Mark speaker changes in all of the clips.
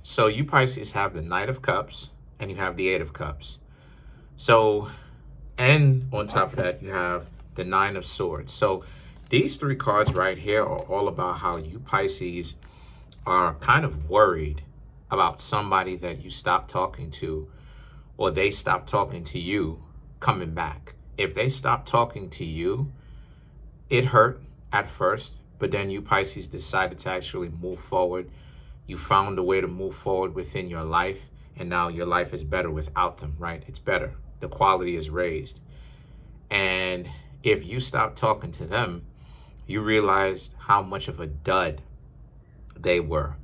Speaker 1: So you Pisces have the Knight of Cups and you have the Eight of Cups. So, and on top of that, you have the Nine of Swords. So these three cards right here are all about how you Pisces are kind of worried about somebody that you stopped talking to, or they stopped talking to you, coming back. If they stopped talking to you, it hurt at first, but then you Pisces decided to actually move forward. You found a way to move forward within your life, and now your life is better without them, right? It's better. The quality is raised. And if you stop talking to them, you realized how much of a dud they were.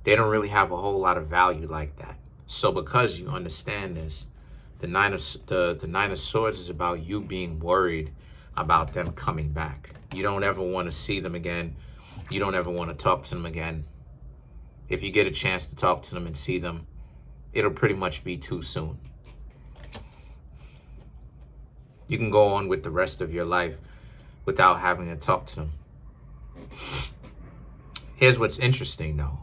Speaker 1: They don't really have a whole lot of value like that. So because you understand this, the nine of swords is about you being worried about them coming back. You don't ever want to see them again. You don't ever want to talk to them again. If you get a chance to talk to them and see them, it'll pretty much be too soon. You can go on with the rest of your life without having to talk to them. Here's what's interesting though.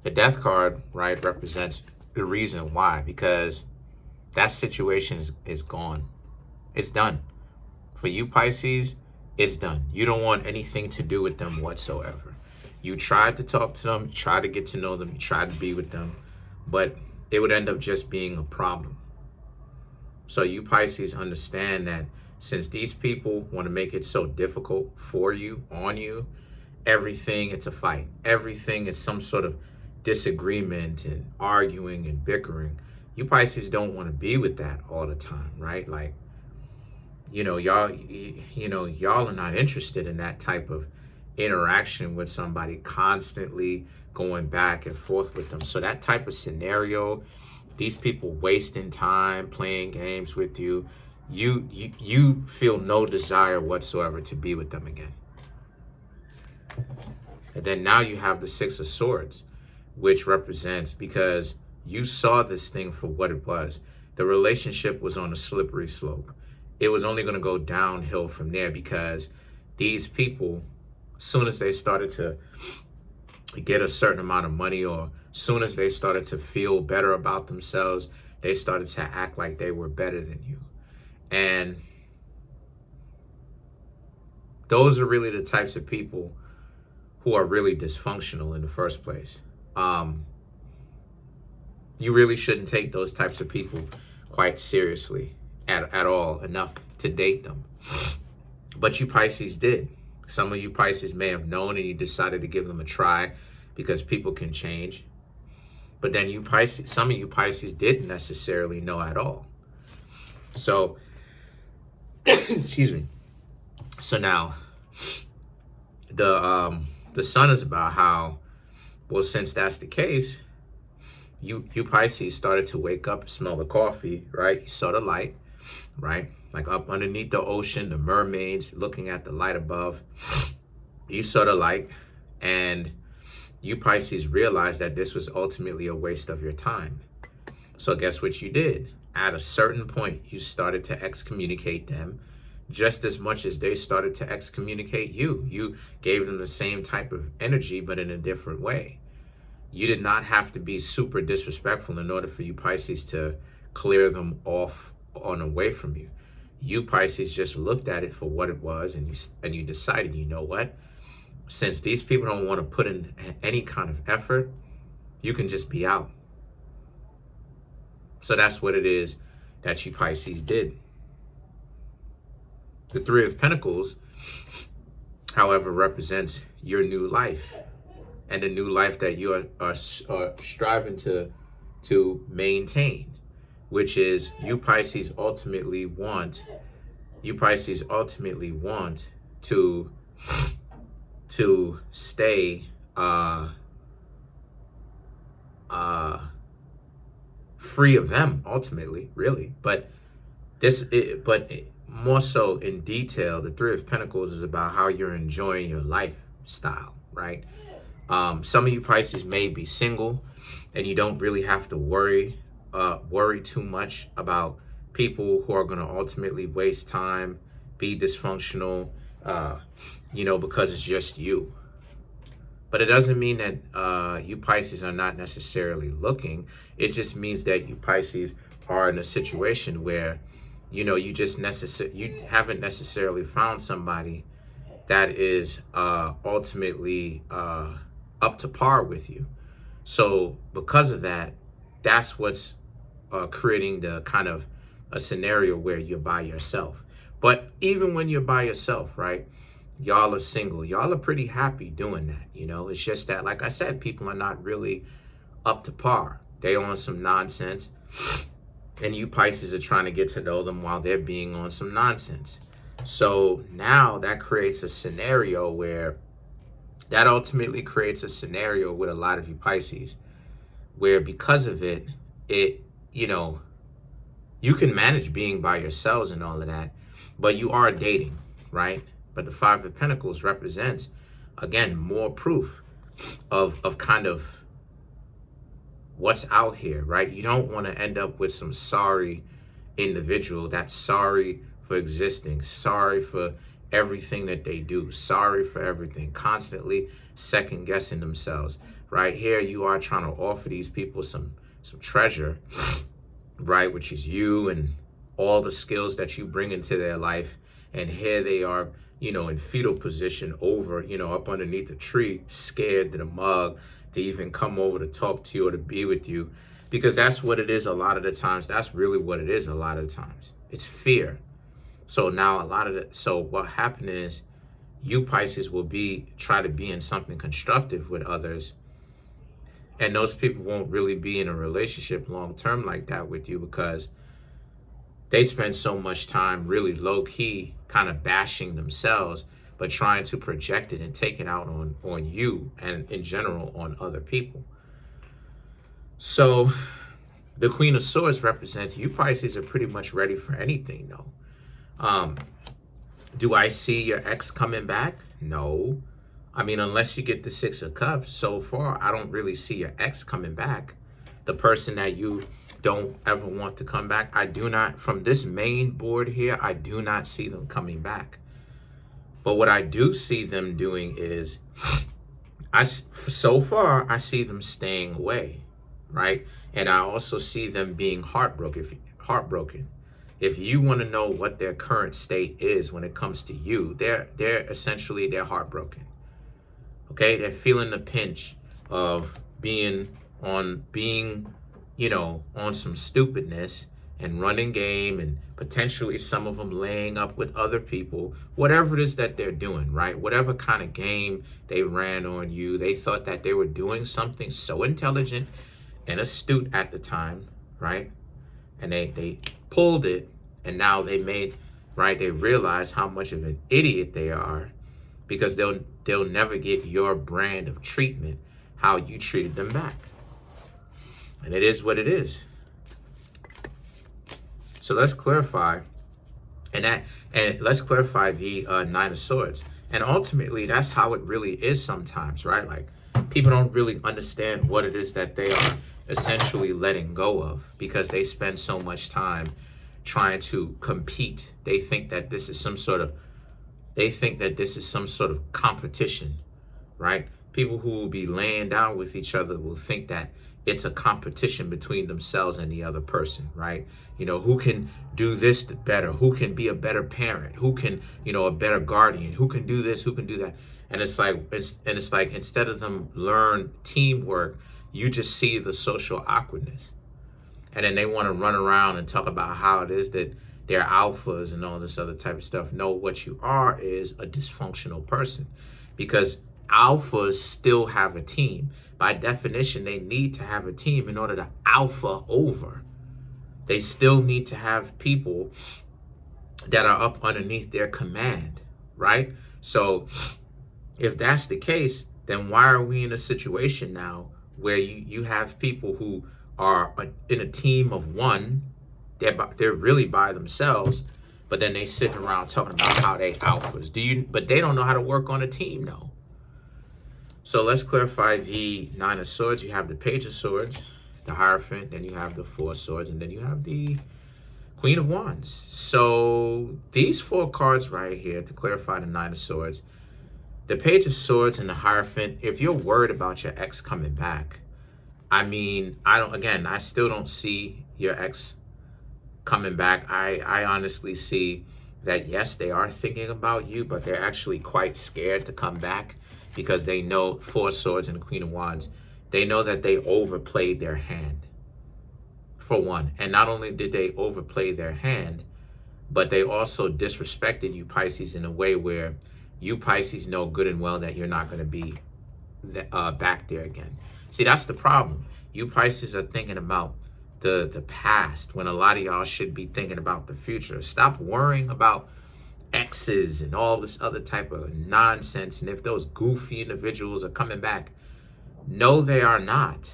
Speaker 1: The death card, right, represents the reason why, because that situation is gone. It's done. For you Pisces, it's done. You don't want anything to do with them whatsoever. You tried to talk to them, you tried to get to know them, you tried to be with them, but it would end up just being a problem. So you Pisces understand that since these people want to make it so difficult for you, on you, everything, it's a fight. Everything is some sort of disagreement and arguing and bickering. You Pisces don't want to be with that all the time, right? Like, y'all are not interested in that type of interaction with somebody, constantly going back and forth with them. So that type of scenario, these people wasting time playing games with you, you feel no desire whatsoever to be with them again. And then now you have the Six of Swords, which represents, because you saw this thing for what it was. The relationship was on a slippery slope. It was only going to go downhill from there, because these people, soon as they started to get a certain amount of money, or soon as they started to feel better about themselves, they started to act like they were better than you. And those are really the types of people who are really dysfunctional in the first place. You really shouldn't take those types of people quite seriously at all, enough to date them. But you Pisces did. Some of you Pisces may have known and you decided to give them a try because people can change. But then you Pisces, some of you Pisces didn't necessarily know at all. So, excuse me. So now, the sun is about how, well, since that's the case, you Pisces started to wake up, smell the coffee, right? You saw the light, right? Like up underneath the ocean, the mermaids looking at the light above. You saw the light, and you Pisces realized that this was ultimately a waste of your time. So guess what you did? At a certain point, you started to excommunicate them just as much as they started to excommunicate you. You gave them the same type of energy, but in a different way. You did not have to be super disrespectful in order for you Pisces to clear them off and away from you. You Pisces just looked at it for what it was, and you decided, you know what? Since these people don't want to put in any kind of effort, you can just be out. So that's what it is that you Pisces did. The Three of Pentacles, however, represents your new life, and the new life that you are striving to maintain, which is you Pisces ultimately want to stay free of them ultimately, really. But more so in detail, the Three of Pentacles is about how you're enjoying your lifestyle, right? Some of you Pisces may be single, and you don't really have to worry too much about people who are going to ultimately waste time, be dysfunctional, because it's just you. But it doesn't mean that you Pisces are not necessarily looking. It just means that you Pisces are in a situation where, you know, you haven't necessarily found somebody that is ultimately up to par with you. So because of that, that's what's creating the kind of a scenario where you're by yourself. But even when you're by yourself, right? Y'all are single. Y'all are pretty happy doing that. You know, it's just that, like I said, people are not really up to par. They on some nonsense. And you Pisces are trying to get to know them while they're being on some nonsense. So now that creates a scenario where that ultimately creates a scenario with a lot of you Pisces where because of it, you know, you can manage being by yourselves and all of that, but you are dating, right? But the Five of Pentacles represents, again, more proof of kind of what's out here, right? You don't want to end up with some sorry individual that's sorry for existing, sorry for everything that they do, sorry for everything, constantly second guessing themselves. Right here, you are trying to offer these people some treasure, right, which is you and all the skills that you bring into their life. And here they are, you know, in fetal position over, you know, up underneath a tree, scared to the mug to even come over to talk to you or to be with you, because that's what it is a lot of the times. That's really what it is a lot of the times. It's fear. So now so what happened is you Pisces will try to be in something constructive with others. And those people won't really be in a relationship long term like that with you because they spend so much time really low key kind of bashing themselves, but trying to project it and take it out on you and in general on other people. So the Queen of Swords represents you Pisces are pretty much ready for anything though. Do I see your ex coming back? No. I mean, unless you get the Six of Cups, so far, I don't really see your ex coming back. The person that you don't ever want to come back, I do not, from this main board here, I do not see them coming back. But what I do see them doing is, so far, I see them staying away, right? And I also see them being heartbroken. If you want to know what their current state is when it comes to you, they're heartbroken. Okay, they're feeling the pinch of being, you know, on some stupidness and running game and potentially some of them laying up with other people, whatever it is that they're doing, right? Whatever kind of game they ran on you, they thought that they were doing something so intelligent and astute at the time, right? And they pulled it, and now they realize how much of an idiot they are, because they'll never get your brand of treatment, how you treated them back. And it is what it is. So let's clarify, and let's clarify the Nine of Swords. And ultimately, that's how it really is sometimes, right? Like, people don't really understand what it is that they are essentially letting go of, because they spend so much time trying to compete. They think that this is some sort of competition, right? People who will be laying down with each other will think that it's a competition between themselves and the other person, right? You know, who can do this better? Who can be a better parent? Who can, you know, a better guardian? Who can do this? Who can do that? And it's like instead of them learn teamwork, you just see the social awkwardness. And then they want to run around and talk about how it is that they're alphas and all this other type of stuff. No, what you are is a dysfunctional person, because alphas still have a team. By definition, they need to have a team in order to alpha over. They still need to have people that are up underneath their command, right? So if that's the case, then why are we in a situation now where you have people who are in a team of one, they're really by themselves, but then they sit around talking about how they alphas. But they don't know how to work on a team though. So let's clarify the Nine of Swords. You have the Page of Swords, the Hierophant, then you have the Four of Swords, and then you have the Queen of Wands. So these four cards right here, to clarify the Nine of Swords, The Page of Swords and the Hierophant, if you're worried about your ex coming back, I mean, I still don't see your ex coming back. I honestly see that, yes, they are thinking about you, but they're actually quite scared to come back because they know, Four of Swords and the Queen of Wands, they know that they overplayed their hand, for one. And not only did they overplay their hand, but they also disrespected you, Pisces, in a way where you, Pisces, know good and well that you're not going to be back there again. See, that's the problem. You, Pisces, are thinking about the past when a lot of y'all should be thinking about the future. Stop worrying about exes and all this other type of nonsense. And if those goofy individuals are coming back, no, they are not.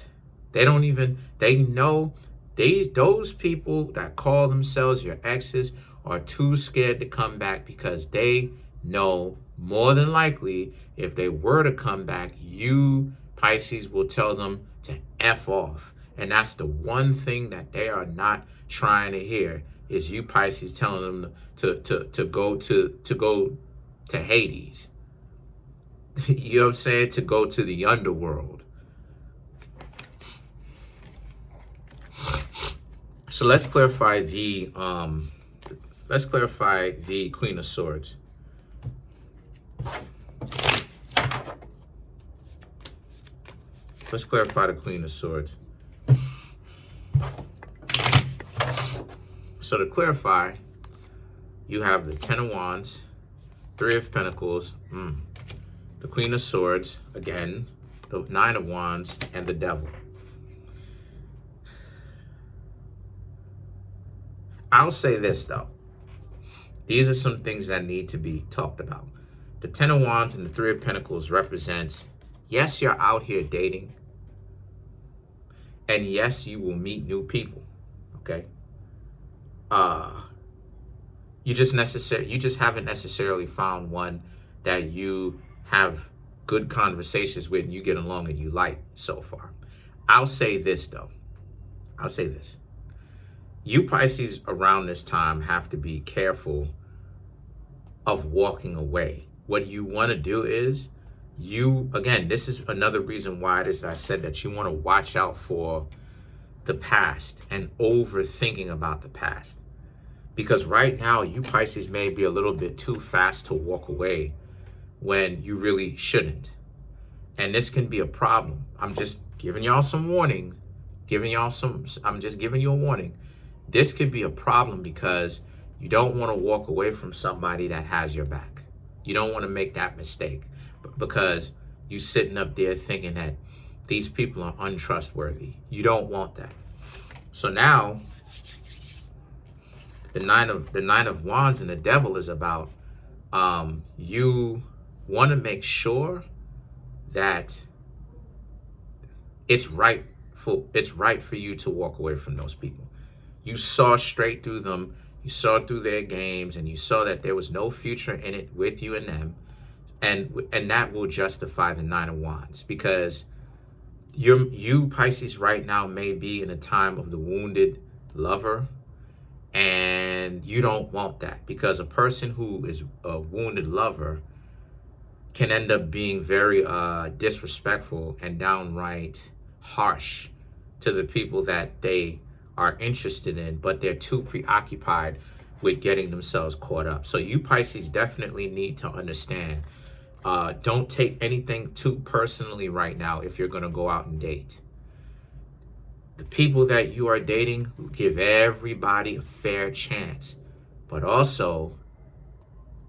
Speaker 1: They don't even, they know those people that call themselves your exes are too scared to come back because they know more than likely if they were to come back, you, Pisces, will tell them to F off. And that's the one thing that they are not trying to hear, is you, Pisces, telling them to go to Hades. You know what I'm saying? To go to the underworld. So let's clarify the Queen of Swords. Let's clarify the Queen of Swords. So to clarify, you have the Ten of Wands, Three of Pentacles, the Queen of Swords, again, the Nine of Wands, and the Devil. I'll say this, though. These are some things that need to be talked about. The Ten of Wands and the Three of Pentacles represents, yes, you're out here dating. And yes, you will meet new people, okay? You just haven't necessarily found one that you have good conversations with and you get along and you like so far. I'll say this, though. I'll say this. You, Pisces, around this time have to be careful of walking away. What you want to do is, again, this is another reason why I said that you want to watch out for the past and overthinking about the past. Because right now, you, Pisces, may be a little bit too fast to walk away when you really shouldn't. And this can be a problem. I'm just giving y'all some warning. I'm just giving you a warning. This could be a problem because you don't want to walk away from somebody that has your back. You don't want to make that mistake because you sitting up there thinking that these people are untrustworthy. You don't want that. So now, the Nine of Wands and the Devil is about you want to make sure that it's right for you to walk away from those people. You saw straight through them, you saw through their games, and you saw that there was no future in it with you and them, and that will justify the Nine of Wands, because you, Pisces, right now may be in a time of the wounded lover, and you don't want that, because a person who is a wounded lover can end up being very disrespectful and downright harsh to the people that they are interested in, but they're too preoccupied with getting themselves caught up. So you, Pisces, definitely need to understand, don't take anything too personally right now if you're going to go out and date. The people that you are dating, give everybody a fair chance, but also,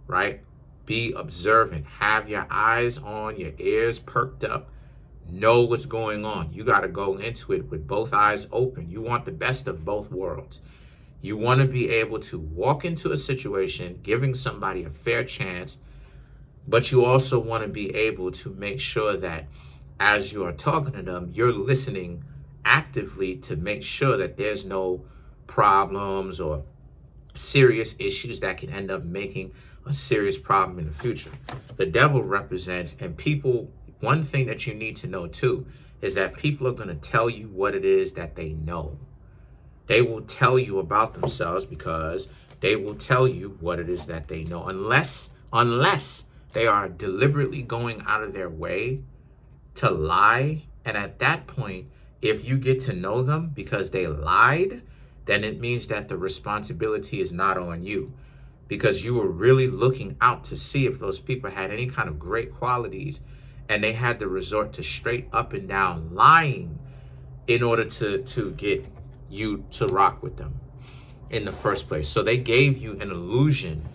Speaker 1: right, be observant. Have your eyes on, your ears perked up. Know what's going on. You got to go into it with both eyes open. You want the best of both worlds. You want to be able to walk into a situation, giving somebody a fair chance, but you also want to be able to make sure that as you are talking to them, you're listening actively to make sure that there's no problems or serious issues that can end up making a serious problem in the future. The Devil represents, and people, one thing that you need to know too, is that people are going to tell you what it is that they know. They will tell you about themselves because they will tell you what it is that they know, unless They are deliberately going out of their way to lie. And at that point, if you get to know them because they lied, then it means that the responsibility is not on you, because you were really looking out to see if those people had any kind of great qualities, and they had to resort to straight up and down lying in order to get you to rock with them in the first place. So they gave you an illusion,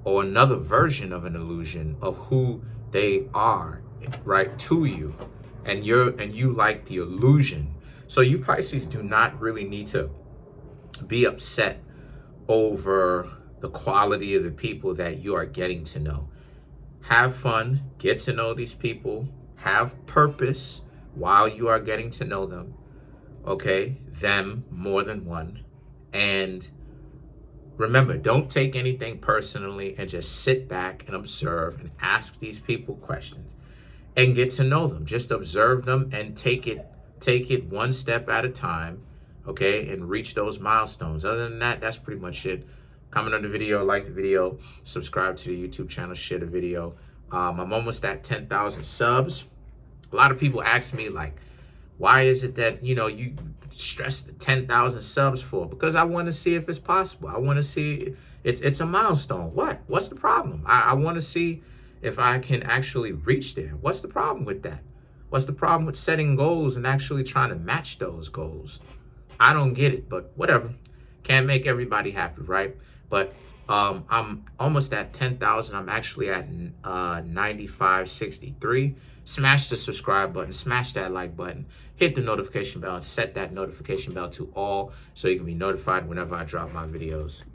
Speaker 1: or another version of an illusion, of who they are, right, to you, and you like the illusion. So you Pisces do not really need to be upset over the quality of the people that you are getting to know. Have fun, get to know these people, have purpose while you are getting to know them, okay? Them, more than one. And remember, don't take anything personally, and just sit back and observe and ask these people questions and get to know them. Just observe them and take it one step at a time, okay? And reach those milestones. Other than that, that's pretty much it. Comment on the video, like the video, subscribe to the YouTube channel, share the video. I'm almost at 10,000 subs. A lot of people ask me, like, why is it that, you stress the 10,000 subs for? Because I want to see if it's possible. I want to see, it's a milestone. What's the problem? I want to see if I can actually reach there. What's the problem with that? What's the problem with setting goals and actually trying to match those goals? I don't get it, but whatever. Can't make everybody happy, right? But I'm almost at 10,000. I'm actually at 9563. Smash the subscribe button, smash that like button, hit the notification bell, and set that notification bell to all so you can be notified whenever I drop my videos.